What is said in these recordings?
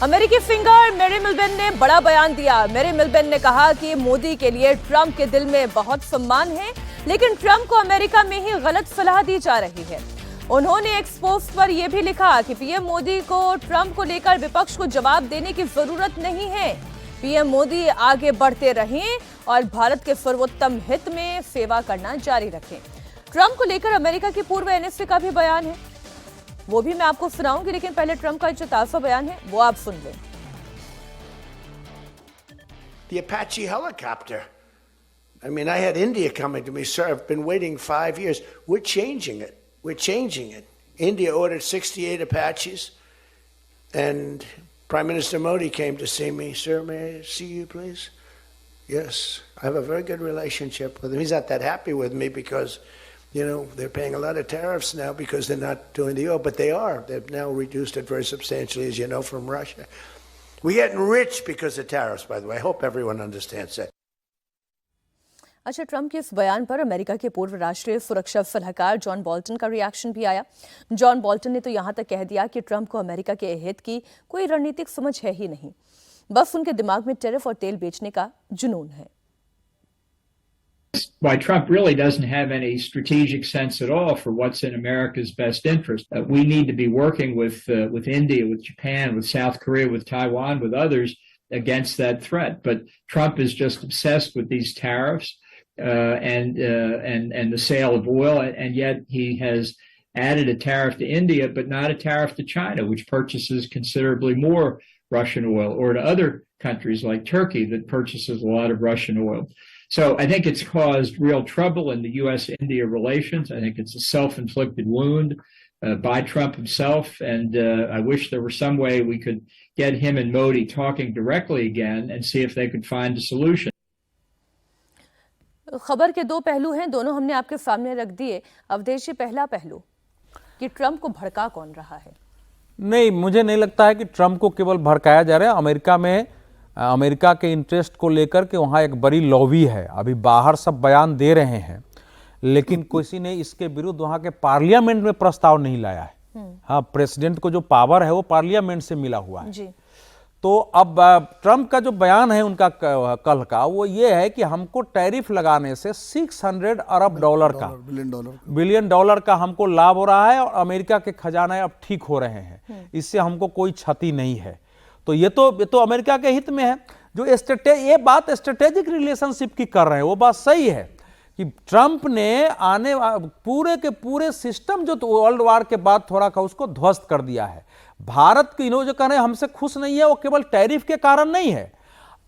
अमेरिकी finger Mary मिल्बेन ने बड़ा बयान दिया। मैरी मिल्बेन ने कहा कि मोदी के लिए ट्रंप के दिल में बहुत सम्मान है, लेकिन ट्रंप को अमेरिका में ही गलत सलाह दी जा रही है। उन्होंने एक पोस्ट पर यह भी लिखा कि पीएम मोदी को ट्रंप को लेकर विपक्ष को जवाब देने की जरूरत नहीं है। पीएम मोदी आगे बढ़ते रहें और भारत के सर्वोत्तम हित में सेवा करना जारी रखें। ट्रंप को लेकर अमेरिका की पूर्व एनएसए का भी बयान है, वो भी मैं आपको सुनाऊंगी, लेकिन पहले ट्रंप का जो ताज़ा बयान है वो आप सुन लें। The Apache helicopter. I mean, I had India coming to me, sir. I've been waiting 5 years. We're changing it. We're changing it. India ordered 68 Apaches, and Prime Minister Modi came to see me. Sir, may I see you, please? Yes. I have a very good relationship with him. He's not that happy with me because, you know, they're paying a lot of tariffs now because they're not doing the oil, but they are. They've now reduced it very substantially, as you know, from Russia. We're getting rich because of tariffs, by the way. I hope everyone understands that. अच्छा, Trump के इस बयान पर America के पूर्व राष्ट्रीय सुरक्षा सलाहकार जॉन बोल्टन का रिएक्शन भी आया। जॉन बोल्टन ने तो यहां तक कह दिया कि ट्रंप को अमेरिका के हित की कोई रणनीतिक समझ है ही नहीं, बस उनके दिमाग में टैरिफ और तेल बेचने का जुनून है। Why Trump really doesn't have any strategic sense at all for what's in America's best interest. We need to be working with India, with Japan, with South Korea, with Taiwan, with others against that threat. But Trump is just obsessed with these tariffs and the sale of oil, and yet he has added a tariff to India, but not a tariff to China, which purchases considerably more Russian oil, or to other countries like Turkey that purchases a lot of Russian oil. So I think it's caused real trouble in the U.S.-India relations. I think it's a self-inflicted wound by Trump himself, and I wish there were some way we could get him and Modi talking directly again and see if they could find a solution. खबर के दो पहलू हैं, दोनों हमने आपके सामने रख दिए। अवधेश जी, पहला पहलू कि ट्रंप को भड़का कौन रहा है? नहीं, मुझे नहीं लगता है कि ट्रंप को केवल भड़काया जा रहा है। अमेरिका में अमेरिका के इंटरेस्ट को लेकर के वहाँ एक बड़ी लॉबी है। अभी बाहर सब बयान दे रहे हैं, लेकिन किसी ने इसके विरुद्ध वहाँ के पार्लियामेंट में प्रस्ताव नहीं लाया है। हाँ, प्रेसिडेंट को जो पावर है वो पार्लियामेंट से मिला हुआ है जी। तो अब ट्रंप का जो बयान है उनका कल का, वो ये है कि हमको टैरिफ लगाने से $600 अरब का बिलियन डॉलर का हमको लाभ हो रहा है और अमेरिका के खजाना अब ठीक हो रहे हैं, इससे हमको कोई क्षति नहीं है। तो ये तो अमेरिका के हित में है। जो ये बात स्ट्रेटेजिक रिलेशनशिप की कर रहे हैं, वो बात सही है कि ट्रंप ने आने पूरे के पूरे सिस्टम जो वर्ल्ड वार के बाद थोड़ा का उसको ध्वस्त कर दिया है। भारत के इन्हों जो कह रहे हैं हमसे खुश नहीं है, वो केवल टैरिफ के कारण नहीं है।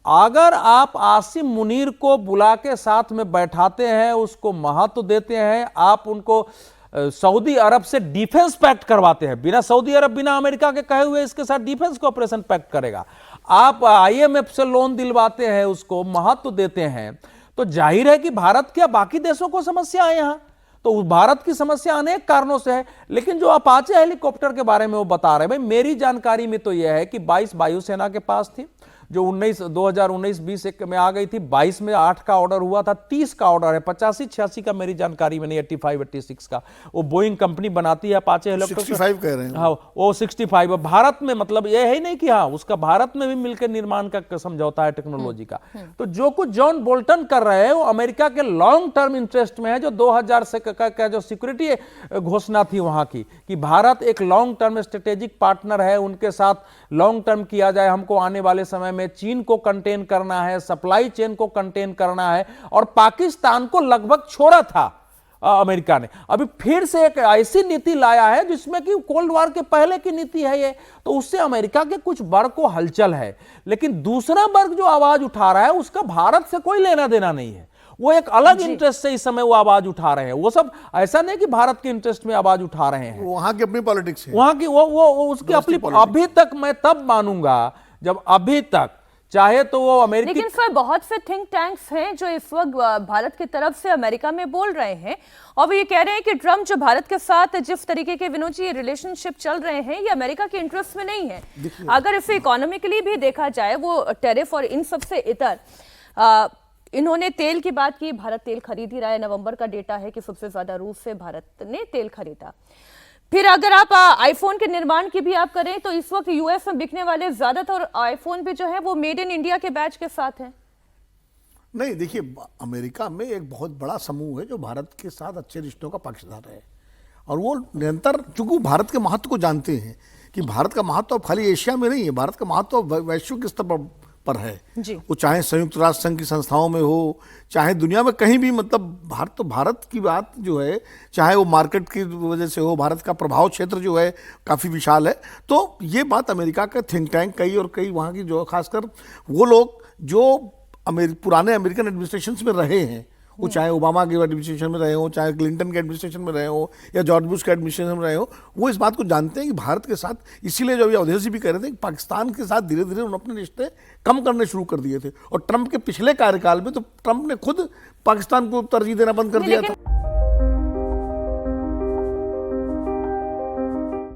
अगर आप आसिम मुनीर को बुला के साथ में बैठाते हैं, उसको महत्व देते हैं, आप उनको सऊदी अरब से डिफेंस पैक्ट करवाते हैं, बिना सऊदी अरब बिना अमेरिका के कहे हुए इसके साथ डिफेंस कॉपरेशन पैक्ट करेगा, आप आईएमएफ से लोन दिलवाते हैं, उसको महत्व देते हैं, तो जाहिर है कि भारत क्या बाकी देशों को समस्या है यहाँ? तो भारत की समस्या अनेक कारणों से है। लेकिन जो अपाचे हेलीकॉप्टर के बारे में वो बता रहे हैं, भाई मेरी जानकारी में तो यह है कि 22 वायुसेना के पास थी, जो 2019-20 में आ गई थी। 22 में 8 का ऑर्डर हुआ था, 30 का ऑर्डर है, 85-86 का मेरी जानकारी में नहीं, 85-86 का वो बोइंग कंपनी बनाती है अपाचे हेलीकॉप्टर। 65 कह रहे हैं। हाँ, वो 65 भारत में, मतलब ये है ही नहीं कि हाँ उसका भारत में भी मिलकर निर्माण का समझौता है टेक्नोलॉजी का। तो जो कुछ जॉन बोल्टन कर रहे हैं वो अमेरिका के लॉन्ग टर्म इंटरेस्ट में है। जो 2000 से का जो सिक्योरिटी घोषणा थी वहां की कि भारत एक लॉन्ग टर्म स्ट्रेटेजिक पार्टनर है, उनके साथ लॉन्ग टर्म किया जाए, हमको आने वाले समय में चीन को कंटेन करना है, सप्लाई चेन को कंटेन करना है, और पाकिस्तान को लगभग छोड़ा था अमेरिका ने। अभी फिर से एक ऐसी नीति लाया है जिसमें कि कोल्ड वॉर के पहले की नीति है ये, तो उससे अमेरिका के कुछ वर्ग को हलचल है। लेकिन दूसरा वर्ग जो आवाज उठा रहा है उसका भारत से कोई लेना देना नहीं है, वो एक अलग इंटरेस्ट से इस समय वो आवाज उठा रहे हैं। वो सब ऐसा नहीं कि भारत के इंटरेस्ट में आवाज उठा रहे हैं, वहां की अपनी पॉलिटिक्स है, वहां की वो उसकी अपनी। अभी तक मैं तब मानूंगा जब अभी तक चाहे तो वो अमेरिकी, लेकिन सर बहुत से थिंक टैंक्स हैं जो इस वक्त भारत की तरफ से अमेरिका में बोल रहे हैं और वो ये कह रहे हैं कि ट्रंप जो भारत के साथ जिस तरीके के विनोद जी रिलेशनशिप चल रहे हैं ये अमेरिका के इंटरेस्ट में नहीं है। अगर इसे इकोनॉमिकली भी देखा जाए, वो टैरिफ और इन सब से इतर, इन्होंने तेल की बात की, भारत तेल खरीद ही रहा है। नवंबर का डेटा है कि सबसे ज्यादा रूस से भारत ने तेल खरीदा। फिर अगर आप आईफोन के निर्माण की भी आप करें तो इस वक्त यूएस में बिकने वाले ज्यादातर आईफोन भी जो है वो मेड इन इंडिया के बैच के साथ है। नहीं, देखिए, अमेरिका में एक बहुत बड़ा समूह है जो भारत के साथ अच्छे रिश्तों का पक्षधर है, और वो निरंतर, चूंकि भारत के महत्व को जानते हैं कि भारत का महत्व अब खाली एशिया में नहीं है, भारत का महत्व वैश्विक स्तर पर है जी। वो चाहे संयुक्त राष्ट्र संघ की संस्थाओं में हो, चाहे दुनिया में कहीं भी, मतलब भारत की बात जो है, चाहे वो मार्केट की वजह से हो, भारत का प्रभाव क्षेत्र जो है काफ़ी विशाल है। तो ये बात अमेरिका का थिंक टैंक कई वहाँ की जो खासकर वो लोग जो पुराने अमेरिकन एडमिनिस्ट्रेशन में रहे हैं, वो चाहे ओबामा के एडमिनिस्ट्रेशन में रहे हो, चाहे क्लिंटन के एडमिनिस्ट्रेशन में रहे हो, या जॉर्ज बुश के एडमिनिस्ट्रेशन में रहे हो, वो इस बात को जानते हैं कि भारत के साथ, इसीलिए जो अभी अवधेश जी भी कह रहे थे कि पाकिस्तान के साथ धीरे धीरे उन्होंने अपने रिश्ते कम करने शुरू कर दिए थे, और ट्रंप के पिछले कार्यकाल में तो ट्रंप ने खुद पाकिस्तान को तरजीह देना बंद कर दिया था।